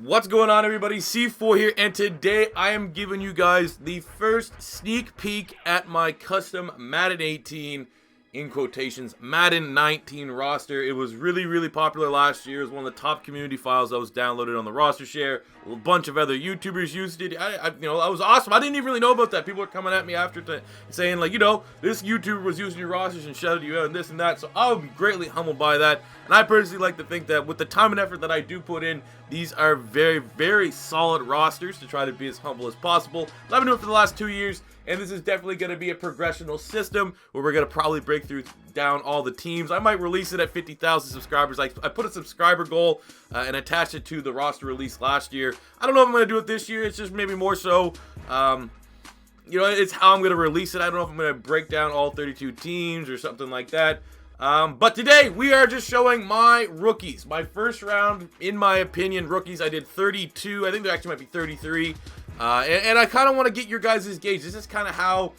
What's going on, everybody? C4 here, and today I am giving you guys the first sneak peek at my custom Madden 18, in quotations, Madden 19 roster. It was really popular last year. It was one of the top community files that was downloaded on the roster share. A bunch of other YouTubers used it. That was awesome. I didn't even really know about that. People were coming at me after saying, like, this YouTuber was using your rosters and shouted you out and this and that. So I would be greatly humbled by that. And I personally like to think that with the time and effort that I do put in, these are very solid rosters to try to be as humble as possible. I've been doing it for the last 2 years. And this is definitely going to be a progressional system where we're going to probably break through down all the teams. I might release it at 50,000 subscribers. I put a subscriber goal and attached it to the roster release last year. I don't know if I'm going to do it this year. It's just maybe more so, it's how I'm going to release it. I don't know if I'm going to break down all 32 teams or something like that. But today, we are just showing my rookies. My first round, in my opinion, rookies. I did 32. I think there actually might be 33. And I kind of want to get your guys' gauge. This is kind of how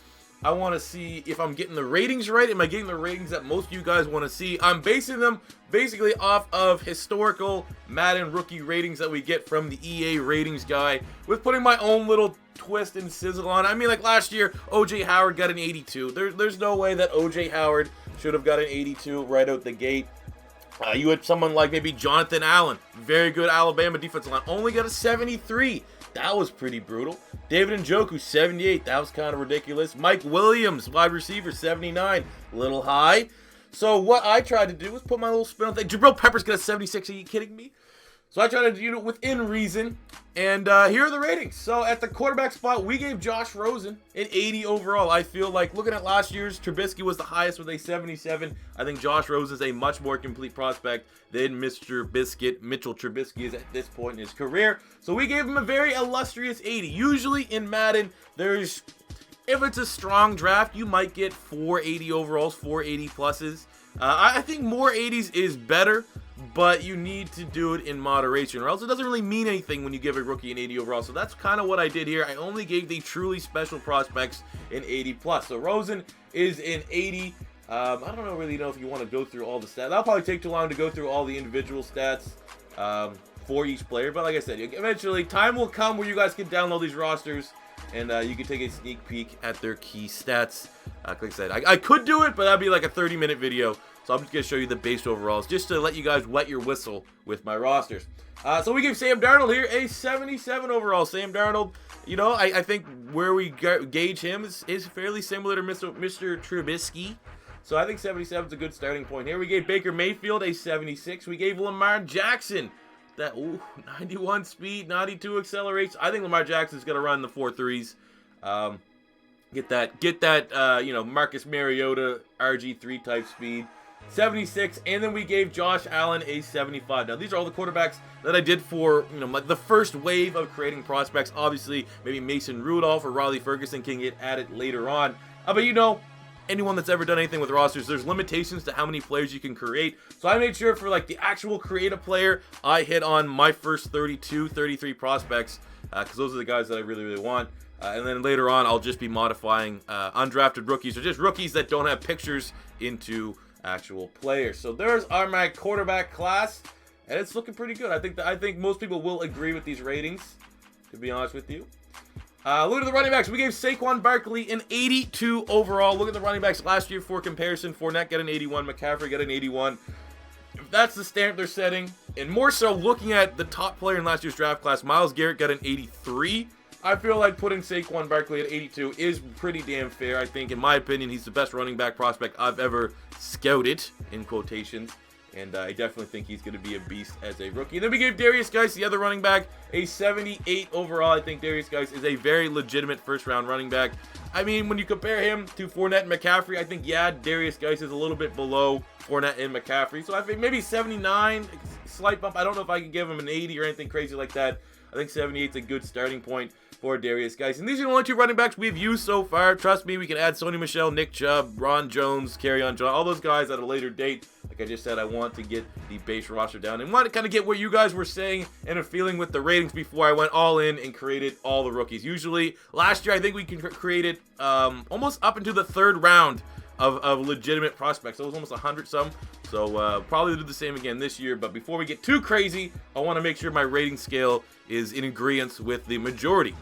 I want to see if I'm getting the ratings right. Am I getting the ratings that most of you guys want to see? I'm basing them basically off of historical Madden rookie ratings that we get from the EA ratings guy, with putting my own little twist and sizzle on. I mean, like last year, O.J. Howard got an 82. There's no way that O.J. Howard should have got an 82 right out the gate. You had someone like maybe Jonathan Allen, very good Alabama defensive line, only got a 73. That was pretty brutal. David Njoku, 78. That was kind of ridiculous. Mike Williams, wide receiver, 79. A little high. So what I tried to do was put my little spin on thing. Jabril Peppers got a 76. Are you kidding me? So I tried to do it within reason. And here are the ratings. So at the quarterback spot, we gave Josh Rosen an 80 overall. I feel like looking at last year's, Trubisky was the highest with a 77. I think Josh Rosen is a much more complete prospect than Mitchell Trubisky is at this point in his career. So we gave him a very illustrious 80. Usually in Madden, if it's a strong draft, you might get 480 overalls, 480 pluses. I think more 80s is better, but you need to do it in moderation, or else it doesn't really mean anything when you give a rookie an 80 overall. So that's kind of what I did here. I only gave the truly special prospects an 80 plus. So Rosen is an 80. I don't really know if you want to go through all the stats. That'll probably take too long to go through all the individual stats for each player. But like I said, eventually time will come where you guys can download these rosters and you can take a sneak peek at their key stats. Like I said, I could do it, but that'd be like a 30-minute video. So I'm just going to show you the base overalls, just to let you guys wet your whistle with my rosters. So we give Sam Darnold here a 77 overall. Sam Darnold, I think where we gauge him is fairly similar to Mr. Trubisky. So I think 77 is a good starting point here. We gave Baker Mayfield a 76. We gave Lamar Jackson that 91 speed, 92 acceleration. I think Lamar Jackson's going to run the 4.3s. Get that, Marcus Mariota RG3 type speed. 76, and then we gave Josh Allen a 75. Now, these are all the quarterbacks that I did for, like the first wave of creating prospects. Obviously, maybe Mason Rudolph or Riley Ferguson can get added later on. But anyone that's ever done anything with rosters, there's limitations to how many players you can create. So I made sure for like the actual create a player, I hit on my first 32, 33 prospects, because those are the guys that I really want. And then later on, I'll just be modifying undrafted rookies, or just rookies that don't have pictures, into actual players. So there's my quarterback class, and it's looking pretty good. I think most people will agree with these ratings, to be honest with you. Look at the running backs. We gave Saquon Barkley an 82 overall. Look at the running backs last year for comparison. Fournette got an 81. McCaffrey got an 81. If that's the standard they're setting, and more so looking at the top player in last year's draft class, Myles Garrett got an 83. I feel like putting Saquon Barkley at 82 is pretty damn fair. I think, in my opinion, he's the best running back prospect I've ever scouted, in quotations. And I definitely think he's going to be a beast as a rookie. And then we gave Darius Geis, the other running back, a 78 overall. I think Darius Geis is a very legitimate first-round running back. I mean, when you compare him to Fournette and McCaffrey, I think, yeah, Darius Geis is a little bit below Fournette and McCaffrey. So I think maybe 79, slight bump. I don't know if I can give him an 80 or anything crazy like that. I think 78 is a good starting point for Darius Geis. And these are the only two running backs we've used so far. Trust me, we can add Sony Michel, Nick Chubb, Ron Jones, Kerryon John, all those guys at a later date. Like I just said, I want to get the base roster down and want to kind of get what you guys were saying and a feeling with the ratings before I went all in and created all the rookies. Usually, last year, I think we created almost up into the third round of legitimate prospects. So it was almost 100 some. So probably do the same again this year. But before we get too crazy, I want to make sure my rating scale is in agreement with the majority.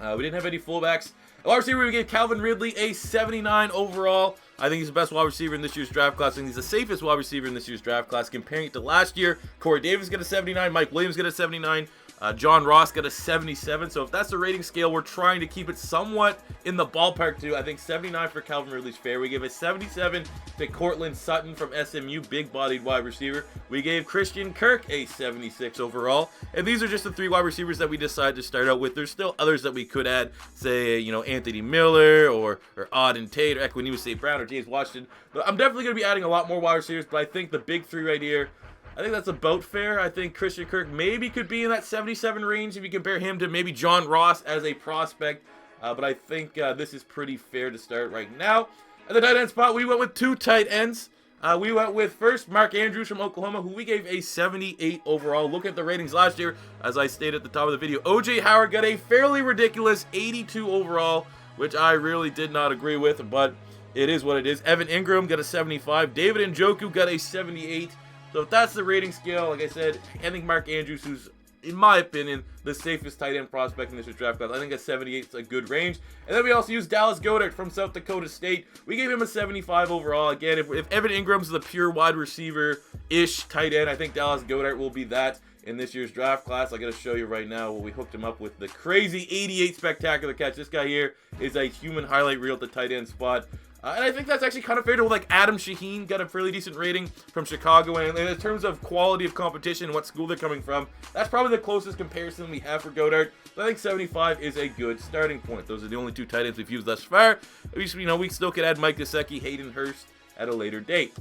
We didn't have any fullbacks. Wide receiver, we gave Calvin Ridley a 79 overall. I think he's the best wide receiver in this year's draft class. I think he's the safest wide receiver in this year's draft class. Comparing it to last year, Corey Davis got a 79, Mike Williams got a 79, John Ross got a 77. So if that's the rating scale, we're trying to keep it somewhat in the ballpark too. I think 79 for Calvin Ridley's fair. We gave a 77 to Cortland Sutton from SMU, big-bodied wide receiver. We gave Christian Kirk a 76 overall. And these are just the 3 wide receivers that we decided to start out with. There's still others that we could add, say, you know, Anthony Miller or Auden Tate or Equanimeous St. Brown or James Washington. But I'm definitely going to be adding a lot more wide receivers, but I think the big 3 right here, I think that's about fair. I think Christian Kirk maybe could be in that 77 range if you compare him to maybe John Ross as a prospect. But I think this is pretty fair to start right now. At the tight end spot, we went with 2 tight ends. We went with first Mark Andrews from Oklahoma, who we gave a 78 overall. Look at the ratings last year, as I stated at the top of the video. O.J. Howard got a fairly ridiculous 82 overall, which I really did not agree with, but it is what it is. Evan Ingram got a 75. David Njoku got a 78. So if that's the rating scale, like I said, I think Mark Andrews, who's, in my opinion, the safest tight end prospect in this draft class, I think a 78 is a good range. And then we also used Dallas Goedert from South Dakota State. We gave him a 75 overall. Again, if Evan Ingram's the pure wide receiver-ish tight end, I think Dallas Goedert will be that in this year's draft class. I got to show you right now what we hooked him up with. The crazy 88 spectacular catch. This guy here is a human highlight reel at the tight end spot. And I think that's actually kind of fair to, like, Adam Shaheen got a fairly decent rating from Chicago. And in terms of quality of competition and what school they're coming from, that's probably the closest comparison we have for Goddard. So I think 75 is a good starting point. Those are the only 2 tight ends we've used thus far. We still could add Mike Gesicki, Hayden Hurst at a later date.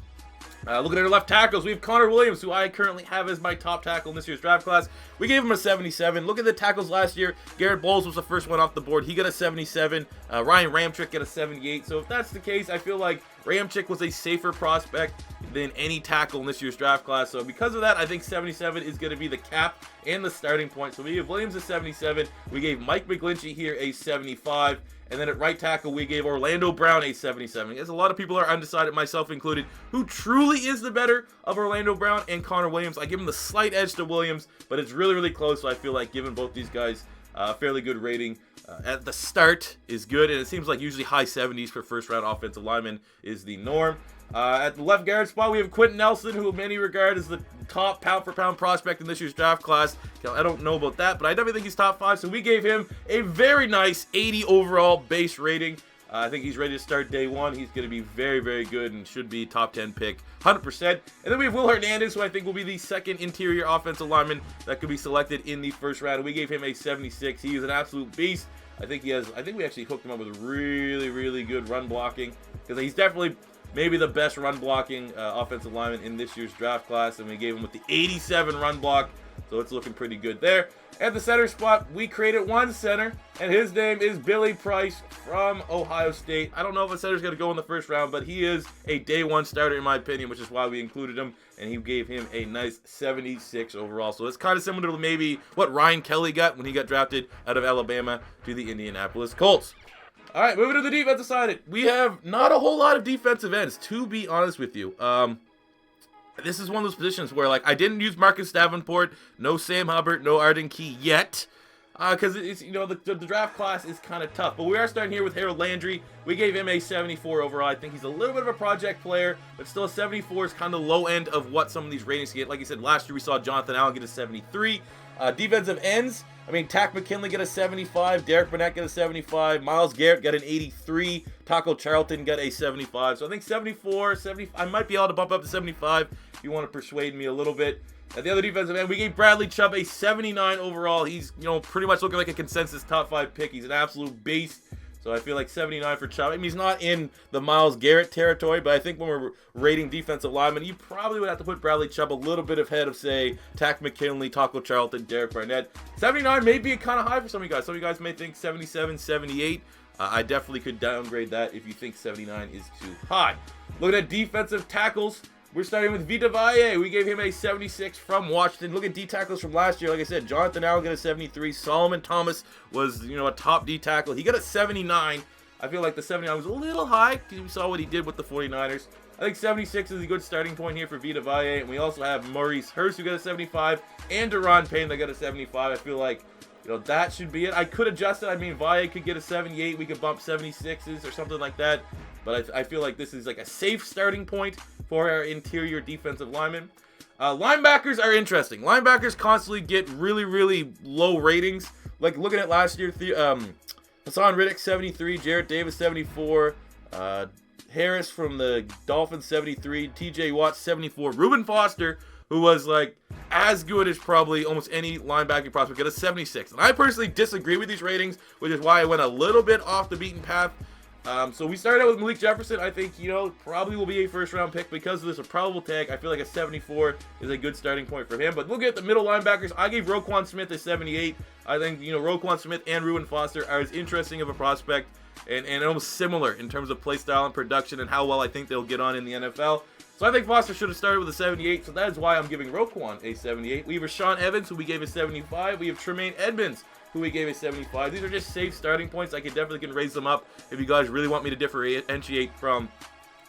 Looking at our left tackles, we have Connor Williams, who I currently have as my top tackle in this year's draft class. We gave him a 77. Look at the tackles last year. Garrett Bowles was the first one off the board. He got a 77. Ryan Ramczyk got a 78. So if that's the case, I feel like Ramczyk was a safer prospect than any tackle in this year's draft class. So because of that, I think 77 is going to be the cap and the starting point. So we gave Williams a 77. We gave Mike McGlinchey here a 75. And then at right tackle, we gave Orlando Brown a 77. As a lot of people are undecided, myself included, who truly is the better of Orlando Brown and Connor Williams. I give him the slight edge to Williams, but it's really, really close. So I feel like giving both these guys a fairly good rating at the start is good. And it seems like usually high 70s for first-round offensive linemen is the norm. At the left guard spot, we have Quentin Nelson, who many regard as the top pound-for-pound prospect in this year's draft class. I don't know about that, but I definitely think he's top 5, so we gave him a very nice 80 overall base rating. I think he's ready to start day 1. He's going to be very, very good and should be top 10 pick, 100%. And then we have Will Hernandez, who I think will be the second interior offensive lineman that could be selected in the first round. We gave him a 76. He is an absolute beast. I think we actually hooked him up with really, really good run blocking, because he's definitely maybe the best run blocking offensive lineman in this year's draft class, and we gave him with the 87 run block, so it's looking pretty good there. At the center spot, we created one center, and his name is Billy Price from Ohio State. I don't know if a center's going to go in the first round, but he is a day 1 starter in my opinion, which is why we included him, and he gave him a nice 76 overall. So it's kind of similar to maybe what Ryan Kelly got when he got drafted out of Alabama to the Indianapolis Colts. All right, moving to the defensive side. We have not a whole lot of defensive ends, to be honest with you. This is one of those positions where, like, I didn't use Marcus Davenport, no Sam Hubbard, no Arden Key yet, because it's, you know, the draft class is kind of tough. But we are starting here with Harold Landry. We gave him a 74 overall. I think he's a little bit of a project player, but still a 74 is kind of low end of what some of these ratings get. Like I said, last year we saw Jonathan Allen get a 73. Defensive ends, I mean, Tack McKinley got a 75, Derek Burnett got a 75, Myles Garrett got an 83, Taco Charlton got a 75. So I think 74, 70, I might be able to bump up to 75 if you want to persuade me a little bit. At the other defensive end, we gave Bradley Chubb a 79 overall. He's, you know, pretty much looking like a consensus top 5 pick. He's an absolute beast. So I feel like 79 for Chubb. I mean, he's not in the Myles Garrett territory, but I think when we're rating defensive linemen, you probably would have to put Bradley Chubb a little bit ahead of, say, Tack McKinley, Taco Charlton, Derek Barnett. 79 may be kind of high for some of you guys. Some of you guys may think 77, 78. I definitely could downgrade that if you think 79 is too high. Looking at defensive tackles, we're starting with Vita Valle. We gave him a 76 from Washington. Look at D tackles from last year. Like I said, Jonathan Allen got a 73. Solomon Thomas was, you know, a top D tackle. He got a 79. I feel like the 79 was a little high because you saw what he did with the 49ers. I think 76 is a good starting point here for Vita Valle. And we also have Maurice Hurst, who got a 75, and Deron Payne that got a 75. I feel like, you know, that should be it. I could adjust it. I mean, Valle could get a 78. We could bump 76s or something like that. But I feel like this is like a safe starting point for our interior defensive linemen. Linebackers are interesting. Linebackers constantly get really, really low ratings. Like looking at last year, Hassan Riddick 73, Jarrett Davis 74, Harris from the Dolphins 73, TJ Watt 74, Reuben Foster, who was like as good as probably almost any linebacking prospect, got a 76. And I personally disagree with these ratings, which is why I went a little bit off the beaten path. So we started out with Malik Jefferson. I think, you know, probably will be a first-round pick because of this probable tag. I feel like a 74 is a good starting point for him. But looking at the middle linebackers, I gave Roquan Smith a 78. I think, you know, Roquan Smith and Reuben Foster are as interesting of a prospect and almost similar in terms of play style and production and how well I think they'll get on in the NFL. So I think Foster should have started with a 78, so that is why I'm giving Roquan a 78. We have Rashaan Evans, who we gave a 75. We have Tremaine Edmonds, who we gave a 75. These are just safe starting points. I definitely can raise them up if you guys really want me to differentiate from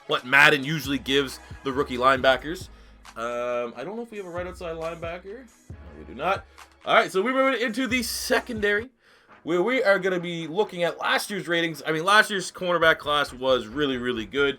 what Madden usually gives the rookie linebackers. I don't know if we have a right outside linebacker. No, we do not. All right, so we're moving into the secondary, where we are going to be looking at last year's ratings. I mean, last year's cornerback class was really, really good.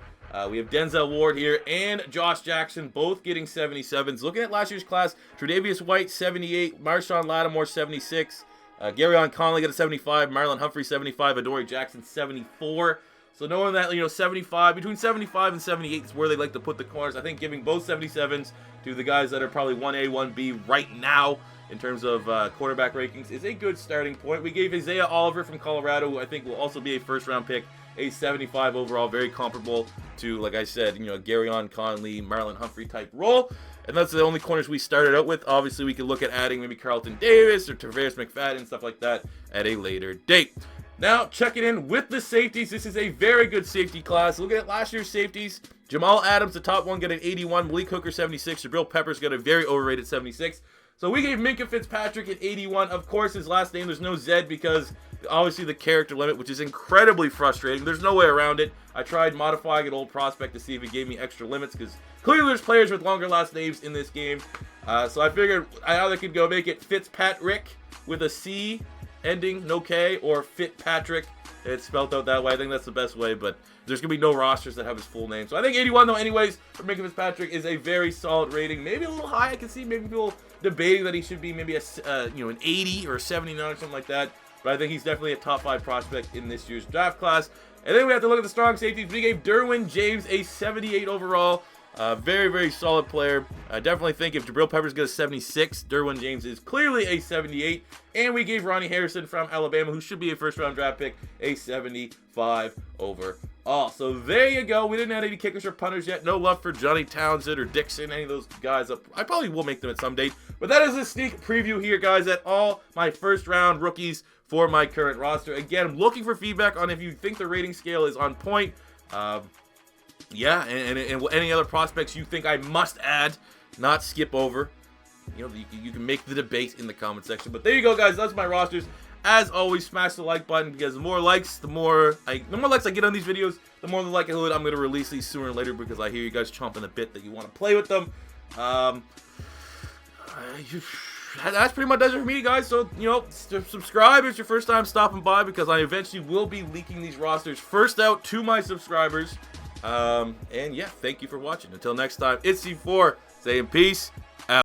We have Denzel Ward here and Josh Jackson both getting 77s. Looking at last year's class, Tre'Davious White 78, Marshawn Lattimore 76, Garyon Conley got a 75, Marlon Humphrey 75, Adoree Jackson 74. So knowing that, you know, 75, between 75 and 78 is where they like to put the corners. I think giving both 77s to the guys that are probably 1A, 1B right now in terms of quarterback rankings is a good starting point. We gave Isaiah Oliver from Colorado, who I think will also be a first-round pick, a 75 overall, very comparable to, like I said, you know, Garyon Conley, Marlon Humphrey type role. And that's the only corners we started out with. Obviously, we could look at adding maybe Carlton Davis or Tavares McFadden, stuff like that at a later date. Now, checking in with the safeties. This is a very good safety class. Looking at last year's safeties, Jamal Adams, the top one, got an 81. Malik Hooker, 76. Jabril Peppers got a very overrated 76. So we gave Minkah Fitzpatrick an 81. Of course, his last name, there's no Z because obviously the character limit, which is incredibly frustrating. There's no way around it. I tried modifying an old prospect to see if it gave me extra limits because clearly there's players with longer last names in this game. So I figured I either could go make it Fitzpatrick with a C ending, no K, or Fitzpatrick. It's spelled out that way. I think that's the best way, but there's going to be no rosters that have his full name. So I think 81, though, anyways, for Minkah Fitzpatrick is a very solid rating. Maybe a little high. I can see maybe people debating that he should be maybe a, you know, an 80 or a 79 or something like that. But I think he's definitely a top 5 prospect in this year's draft class. And then we have to look at the strong safeties. We gave Derwin James a 78 overall. Very, very solid player. I definitely think if Jabril Peppers gets a 76, Derwin James is clearly a 78. And we gave Ronnie Harrison from Alabama, who should be a first-round draft pick, a 75 overall. So there you go. We didn't add any kickers or punters yet. No love for Johnny Townsend or Dixon, any of those guys. I probably will make them at some date. But that is a sneak preview here, guys, at all my first-round rookies for my current roster. Again, I'm looking for feedback on if you think the rating scale is on point. Yeah, and any other prospects you think I must add, not skip over. You know, you can make the debate in the comment section. But there you go, guys. That's my rosters. As always, smash the like button because the more likes, the more likes I get on these videos, the more the likelihood I'm going to release these sooner or later because I hear you guys chomping the bit that you want to play with them. That's pretty much does it for me, guys. So, you know, subscribe if it's your first time stopping by because I eventually will be leaking these rosters first out to my subscribers. And yeah, thank you for watching. Until next time, it's C4 saying peace